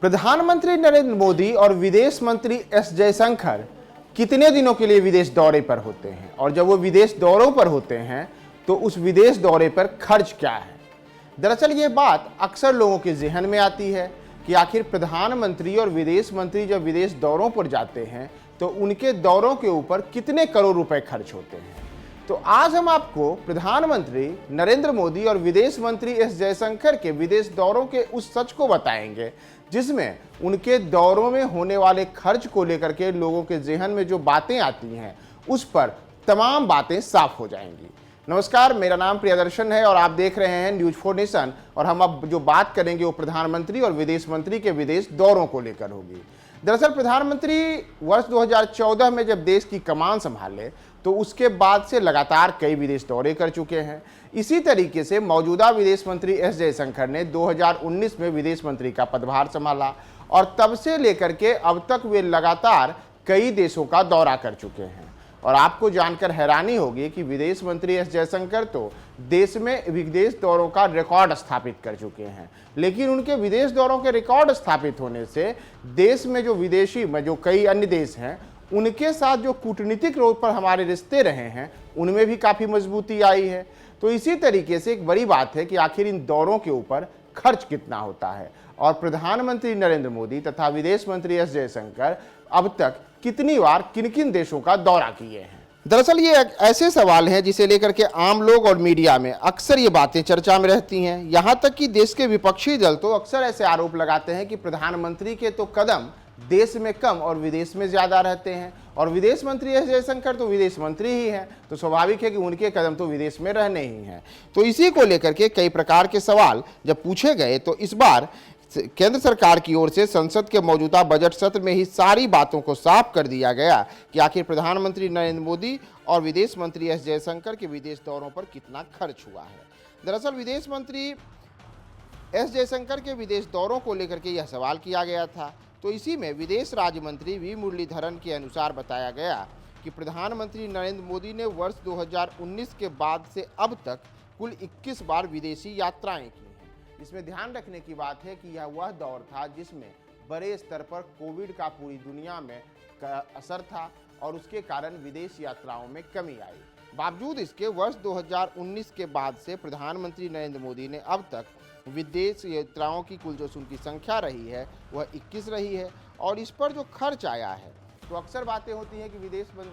प्रधानमंत्री नरेंद्र मोदी और विदेश मंत्री एस जयशंकर कितने दिनों के लिए विदेश दौरे पर होते हैं, और जब वो विदेश दौरों पर होते हैं तो उस विदेश दौरे पर खर्च क्या है। दरअसल ये बात अक्सर लोगों के जहन में आती है कि आखिर प्रधानमंत्री और विदेश मंत्री जब विदेश दौरों पर जाते हैं तो उनके दौरों के ऊपर कितने करोड़ रुपए खर्च होते हैं। तो आज हम आपको प्रधानमंत्री नरेंद्र मोदी और विदेश मंत्री एस जयशंकर के विदेश दौरों के उस सच को बताएंगे जिसमें उनके दौरों में होने वाले खर्च को लेकर के लोगों के जहन में जो बातें आती हैं उस पर तमाम बातें साफ हो जाएंगी। नमस्कार, मेरा नाम प्रियदर्शन है और आप देख रहे हैं न्यूज 4 नेशन। और हम अब जो बात करेंगे वो प्रधानमंत्री और विदेश मंत्री के विदेश दौरों को लेकर होगी। दरअसल प्रधानमंत्री वर्ष 2014 में जब देश की कमान संभाले तो उसके बाद से लगातार कई विदेश दौरे कर चुके हैं। इसी तरीके से मौजूदा विदेश मंत्री एस जयशंकर ने 2019 में विदेश मंत्री का पदभार संभाला और तब से लेकर के अब तक वे लगातार कई देशों का दौरा कर चुके हैं। और आपको जानकर हैरानी होगी कि विदेश मंत्री एस जयशंकर तो देश में विदेश दौरों का रिकॉर्ड स्थापित कर चुके हैं, लेकिन उनके विदेश दौरों के रिकॉर्ड स्थापित होने से देश में जो विदेशी में जो कई अन्य देश हैं उनके साथ जो कूटनीतिक रूप पर हमारे रिश्ते रहे हैं उनमें भी काफ़ी मजबूती आई है। तो इसी तरीके से एक बड़ी बात है कि आखिर इन दौरों के ऊपर खर्च कितना होता है और प्रधानमंत्री नरेंद्र मोदी तथा विदेश मंत्री एस जयशंकर अब तक कितनी बार किन किन देशों का दौरा किए हैं। दरअसल ये एक ऐसे सवाल हैं जिसे लेकर के आम लोग और मीडिया में अक्सर ये बातें चर्चा में रहती हैं। यहाँ तक कि देश के विपक्षी दल तो अक्सर ऐसे आरोप लगाते हैं कि प्रधानमंत्री के तो कदम देश में कम और विदेश में ज्यादा रहते हैं, और विदेश मंत्री एस जयशंकर तो विदेश मंत्री ही हैं, तो स्वाभाविक है कि उनके कदम तो विदेश में रहने ही हैं। तो इसी को लेकर के कई प्रकार के सवाल जब पूछे गए तो इस बार केंद्र सरकार की ओर से संसद के मौजूदा बजट सत्र में ही सारी बातों को साफ कर दिया गया कि आखिर प्रधानमंत्री नरेंद्र मोदी और विदेश मंत्री एस जयशंकर के विदेश दौरों पर कितना खर्च हुआ है। दरअसल विदेश मंत्री एस जयशंकर के विदेश दौरों को लेकर के यह सवाल किया गया था, तो इसी में विदेश राज्य मंत्री वी मुरलीधरन के अनुसार बताया गया कि प्रधानमंत्री नरेंद्र मोदी ने वर्ष 2019 के बाद से अब तक कुल 21 बार विदेशी यात्राएं की हैं। इसमें ध्यान रखने की बात है कि यह वह दौर था जिसमें बड़े स्तर पर कोविड का पूरी दुनिया में असर था और उसके कारण विदेश यात्राओं में कमी आई। बावजूद इसके वर्ष 2019 के बाद से प्रधानमंत्री नरेंद्र मोदी ने अब तक विदेश यात्राओं की कुल जो उनकी संख्या रही है वह 21 रही है। और इस पर जो खर्च आया है तो अक्सर बातें होती हैं कि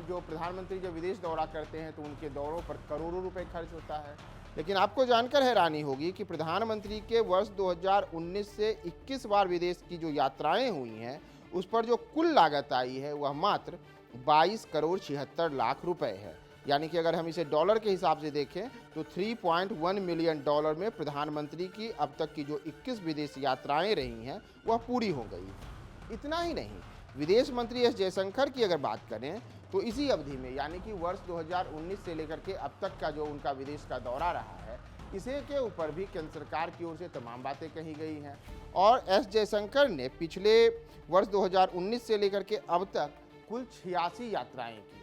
जो प्रधानमंत्री जब विदेश दौरा करते हैं तो उनके दौरों पर करोड़ों रुपए खर्च होता है, लेकिन आपको जानकर हैरानी होगी कि प्रधानमंत्री के वर्ष 2019 से 21 बार विदेश की जो यात्राएं हुई हैं उस पर जो कुल लागत आई है वह मात्र 22 करोड़ 76 लाख रुपए है। यानी कि अगर हम इसे डॉलर के हिसाब से देखें तो 3.1 मिलियन डॉलर में प्रधानमंत्री की अब तक की जो 21 विदेश यात्राएं रही हैं वह पूरी हो गई। इतना ही नहीं, विदेश मंत्री एस जयशंकर की अगर बात करें तो इसी अवधि में यानी कि वर्ष 2019 से लेकर के अब तक का जो उनका विदेश का दौरा रहा है इसे के ऊपर भी केंद्र सरकार की ओर से तमाम बातें कही गई हैं। और एस जयशंकर ने पिछले वर्ष 2019 से लेकर के अब तक कुल 86 यात्राएं की हैं,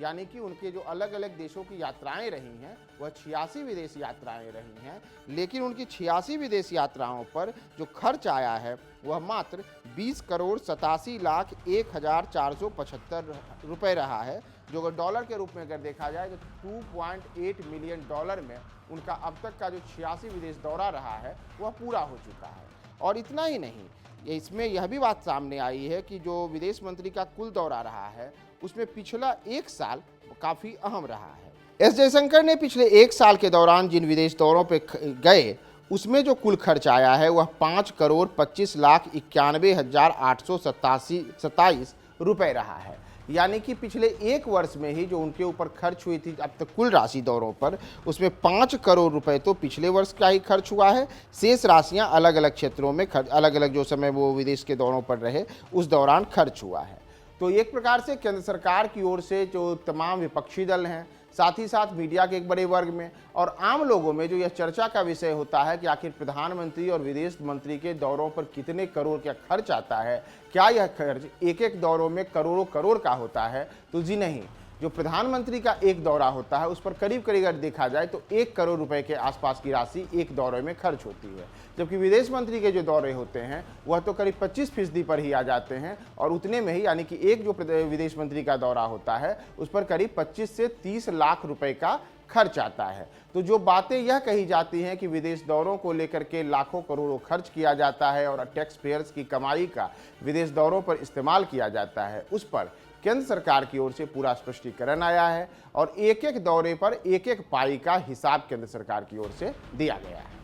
यानी कि उनके जो अलग अलग देशों की यात्राएं रही हैं वह 86 विदेश यात्राएं रही हैं, लेकिन उनकी 86 विदेश यात्राओं पर जो खर्च आया है वह मात्र 20 करोड़ 87 लाख 1,475 रुपए रहा है, जो अगर डॉलर के रूप में अगर देखा जाए तो 2.8 मिलियन डॉलर में उनका अब तक का जो 86 विदेश दौरा रहा है वह पूरा हो चुका है। और इतना ही नहीं, इसमें यह भी बात सामने आई है कि जो विदेश मंत्री का कुल दौरा रहा है उसमें पिछला एक साल काफ़ी अहम रहा है। एस जयशंकर ने पिछले एक साल के दौरान जिन विदेश दौरों पर गए उसमें जो कुल खर्च आया है वह 5 करोड़ 25 लाख 91,827 रुपए रहा है। यानी कि पिछले एक वर्ष में ही जो उनके ऊपर खर्च हुई थी अब तक कुल राशि दौरों पर उसमें 5 करोड़ रुपए तो पिछले वर्ष का ही खर्च हुआ है। शेष राशियां अलग अलग क्षेत्रों में अलग अलग जो समय वो विदेश के दौरों पर रहे उस दौरान खर्च हुआ है। तो एक प्रकार से केंद्र सरकार की ओर से जो तमाम विपक्षी दल हैं, साथ ही साथ मीडिया के एक बड़े वर्ग में और आम लोगों में जो यह चर्चा का विषय होता है कि आखिर प्रधानमंत्री और विदेश मंत्री के दौरों पर कितने करोड़ का खर्च आता है, क्या यह खर्च एक एक दौरों में करोड़ों करोड़ का होता है, तो जी नहीं, जो प्रधानमंत्री का एक दौरा होता है उस पर करीब करीब अगर देखा जाए तो 1 करोड़ रुपए के आसपास की राशि एक दौरे में खर्च होती है, जबकि विदेश मंत्री के जो दौरे होते हैं वह तो करीब 25% पर ही आ जाते हैं और उतने में ही, यानी कि एक जो विदेश मंत्री का दौरा होता है उस पर करीब 25 से 30 लाख रुपए का खर्च आता है। तो जो बातें यह कही जाती हैं कि विदेश दौरों को लेकर के लाखों करोड़ों खर्च किया जाता है और टैक्स पेयर्स की कमाई का विदेश दौरों पर इस्तेमाल किया जाता है, उस पर केंद्र सरकार की ओर से पूरा स्पष्टीकरण आया है और एक एक दौरे पर एक एक पाई का हिसाब केंद्र सरकार की ओर से दिया गया है।